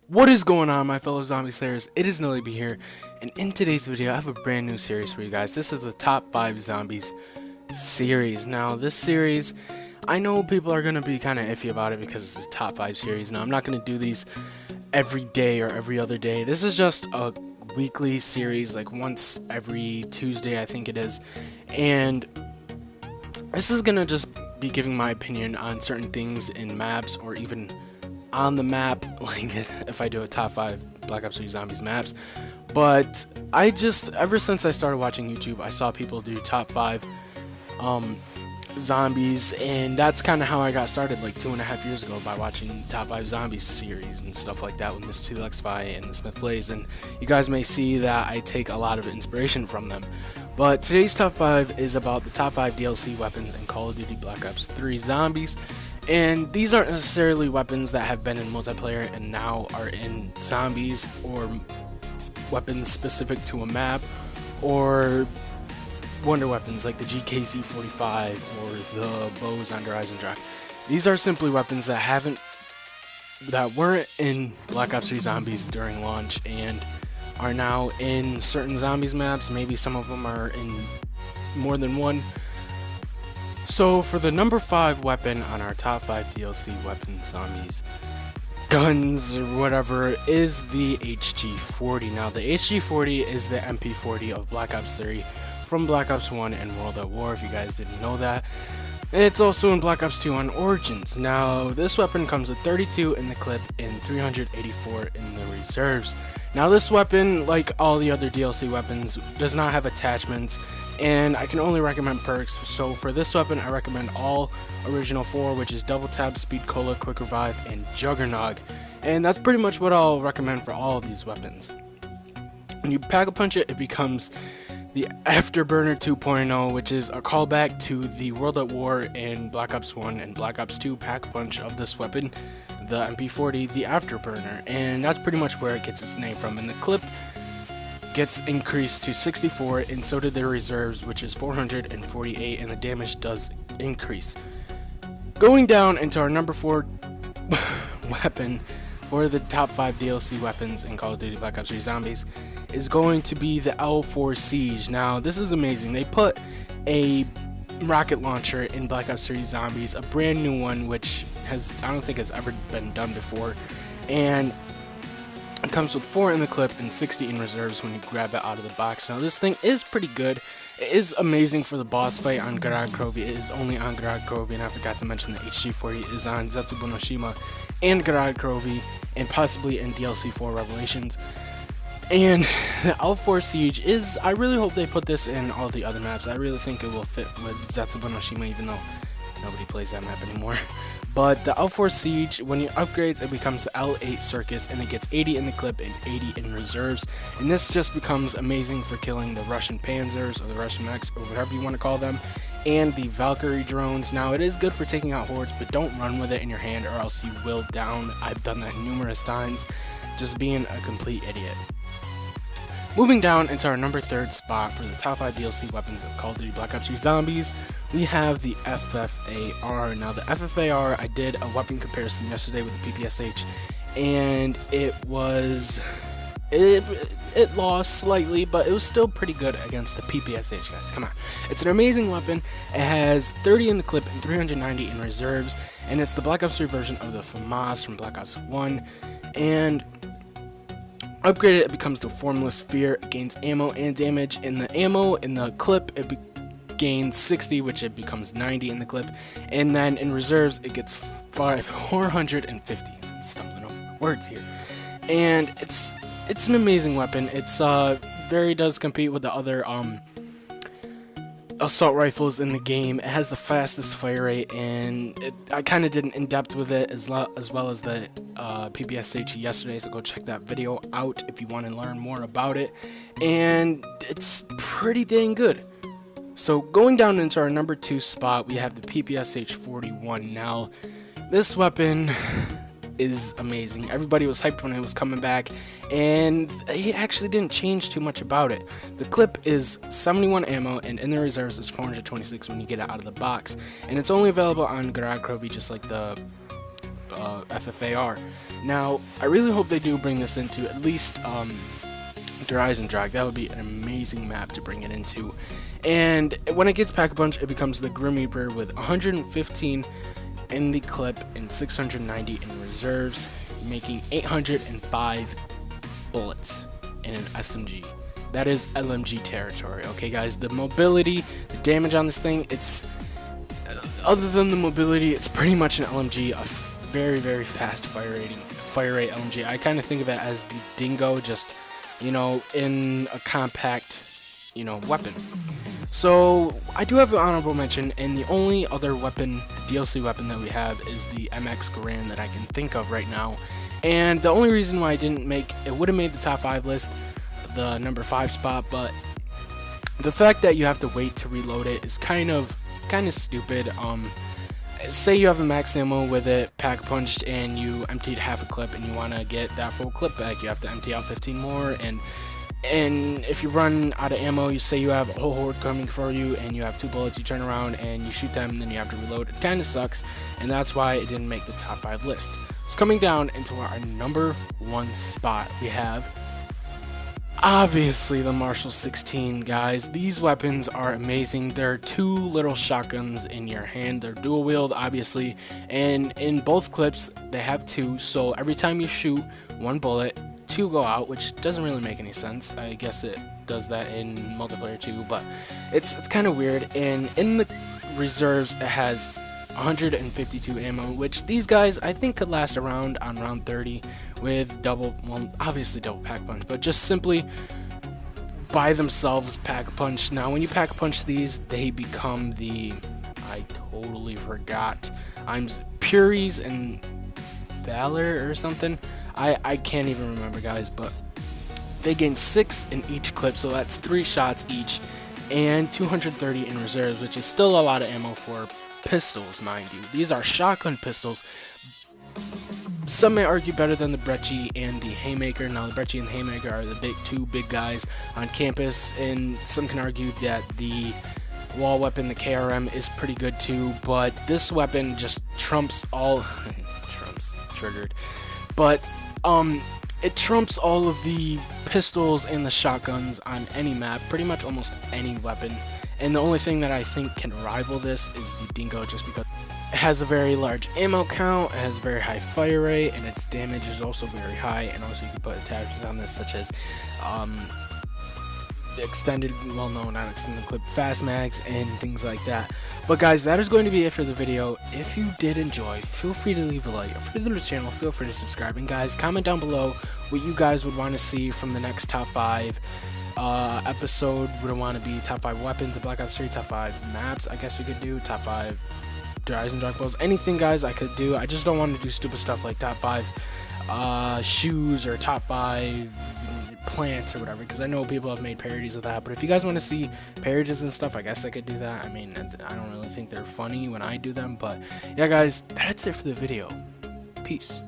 What is going on, my fellow zombie slayers? It is NoLaB here, and in today's video I have a brand new series for you guys. This is the top 5 zombies series. Now this series, I know people are going to be kind of iffy about it because it's a top 5 series. Now I'm not going to do these every day or every other day. This is just a weekly series, like once every Tuesday I think it is, and this is going to just be giving my opinion on certain things in maps or even on the map, like if I do a top 5 Black Ops 3 Zombies maps. But ever since I started watching YouTube, I saw people do top 5 zombies, and that's kind of how I got started like 2.5 years ago, by watching top 5 zombies series and stuff like that with Mr.2Lexfi and the Smith Plays, and you guys may see that I take a lot of inspiration from them. But today's top 5 is about the top 5 DLC weapons in Call of Duty Black Ops 3 Zombies. And these aren't necessarily weapons that have been in multiplayer and now are in zombies, or weapons specific to a map, or wonder weapons like the GKZ-45 or the bows on Eisendrache. These are simply weapons that weren't in Black Ops 3 Zombies during launch and are now in certain zombies maps. Maybe some of them are in more than one. So for the number 5 weapon on our top 5 DLC weapon zombies guns or whatever is the HG40. Now the HG40 is the MP40 of Black Ops 3 from Black Ops 1 and World at War, if you guys didn't know that. It's also in Black Ops 2 on Origins. Now this weapon comes with 32 in the clip and 384 in the reserves. Now this weapon, like all the other DLC weapons, does not have attachments, and I can only recommend perks. So for this weapon I recommend all original 4, which is Double Tap, Speed Cola, Quick Revive, and Juggernog. And that's pretty much what I'll recommend for all of these weapons. When you Pack-a-Punch it, it becomes the Afterburner 2.0, which is a callback to the World at War and Black Ops 1 and Black Ops 2 Pack-a-Punch of this weapon, the MP40, the Afterburner, and that's pretty much where it gets its name from. And the clip gets increased to 64, and so did the reserves, which is 448, and the damage does increase. Going down into our number 4 weapon for the top 5 DLC weapons in Call of Duty Black Ops 3 Zombies is going to be the L4 Siege. Now this is amazing. They put a rocket launcher in Black Ops 3 Zombies, a brand new one, which I don't think has ever been done before, and it comes with 4 in the clip and 60 in reserves when you grab it out of the box. Now this thing is pretty good. It is amazing for the boss fight on Grad Krovi. It is only on Grad Krovi, and I forgot to mention the HG40 is on Zetsubonoshima and Grad Krovi, and possibly in DLC 4 Revelations. And the L4 Siege is, I really hope they put this in all the other maps. I really think it will fit with Zetsubonoshima, even though nobody plays that map anymore. But the L4 Siege, when you upgrades, it becomes the L8 Circus, and it gets 80 in the clip and 80 in reserves. And this just becomes amazing for killing the Russian Panzers, or the Russian mechs, or whatever you want to call them, and the Valkyrie drones. Now it is good for taking out hordes, but don't run with it in your hand or else you will down. I've done that numerous times, just being a complete idiot. Moving down into our number 3rd spot for the top 5 DLC weapons of Call of Duty Black Ops 3 Zombies, we have the FFAR. Now the FFAR, I did a weapon comparison yesterday with the PPSH, and it lost slightly, but it was still pretty good against the PPSH, guys. Come on. It's an amazing weapon. It has 30 in the clip and 390 in reserves, and it's the Black Ops 3 version of the FAMAS from Black Ops 1, and upgraded, it becomes the Formless Sphere. It gains ammo and damage. In the ammo, in the clip, it gains 60, which it becomes 90 in the clip. And then in reserves, it gets 450. Stumbling over words here. And it's an amazing weapon. It's does compete with the other assault rifles in the game. It has the fastest fire rate, and I kind of did an in-depth with it as well as the PPSH yesterday, so go check that video out if you want to learn more about it, and it's pretty dang good. So going down into our number 2 spot, we have the PPSH 41. Now this weapon is amazing. Everybody was hyped when it was coming back, and he actually didn't change too much about it. The clip is 71 ammo, and in the reserves is 426 when you get it out of the box, and it's only available on Grad Krovi, just like the FFAR. Now, I really hope they do bring this into at least Horizon Drag. That would be an amazing map to bring it into. And when it gets Pack-a-Punch, it becomes the Grim Reaper with 115 in the clip and 690 in reserves, making 805 bullets in an SMG. That is LMG territory. Okay, guys, the mobility, the damage on this thing, it's other than the mobility, it's pretty much an LMG, a very, very fast fire rate LMG. I kind of think of it as the Dingo, just, you know, in a compact, you know, weapon. So I do have an honorable mention, and the only other weapon, the DLC weapon that we have, is the MX Garand that I can think of right now. And the only reason why I didn't make it, would have made the top 5 list, the number 5 spot, but the fact that you have to wait to reload it is kind of stupid. Say you have a max ammo with it Pack-a-Punched and you emptied half a clip and you want to get that full clip back, you have to empty out 15 more, and if you run out of ammo, you say you have a whole horde coming for you and you have 2 bullets, you turn around and you shoot them and then you have to reload. It kind of sucks, and that's why it didn't make the top 5 list. So coming down into our number 1 spot, we have obviously the Marshall 16, guys. These weapons are amazing. There are 2 little shotguns in your hand. They're dual wield, obviously, and in both clips they have 2, so every time you shoot 1 bullet, 2 go out, which doesn't really make any sense. I guess it does that in multiplayer too, but it's kind of weird. And in the reserves, it has 152 ammo, which these guys I think could last around on round 30 with double, well, obviously double Pack-a-Punch, but just simply by themselves Pack-a-Punch. Now when you Pack-a-Punch these, they become the, I totally forgot, I'm Puries and Valor or something. I can't even remember, guys, but they gain 6 in each clip, so that's 3 shots each, and 230 in reserves, which is still a lot of ammo for pistols, mind you. These are shotgun pistols. Some may argue better than the Brecci and the Haymaker. Now, the Brecci and the Haymaker are the two big guys on campus, and some can argue that the wall weapon, the KRM, is pretty good too, but this weapon just trumps all triggered, but it trumps all of the pistols and the shotguns on any map, pretty much almost any weapon. And the only thing that I think can rival this is the Dingo, just because it has a very large ammo count, it has a very high fire rate, and its damage is also very high. And also you can put attachments on this, such as extended, well, no, not extended clip, fast mags, and things like that. But guys, that is going to be it for the video. If you did enjoy, feel free to leave a like. If you're new to the channel, feel free to subscribe. And guys, comment down below what you guys would want to see from the next top 5 episode. Would it want to be top 5 weapons in Black Ops 3, top 5 maps, I guess we could do, top 5 Horizon Drag Balls, anything, guys, I could do. I just don't want to do stupid stuff like top 5 shoes or top 5 plants or whatever, because I know people have made parodies of that. But if you guys want to see parodies and stuff, I guess I could do that. I mean, I don't really think they're funny when I do them, but yeah, guys, that's it for the video. Peace.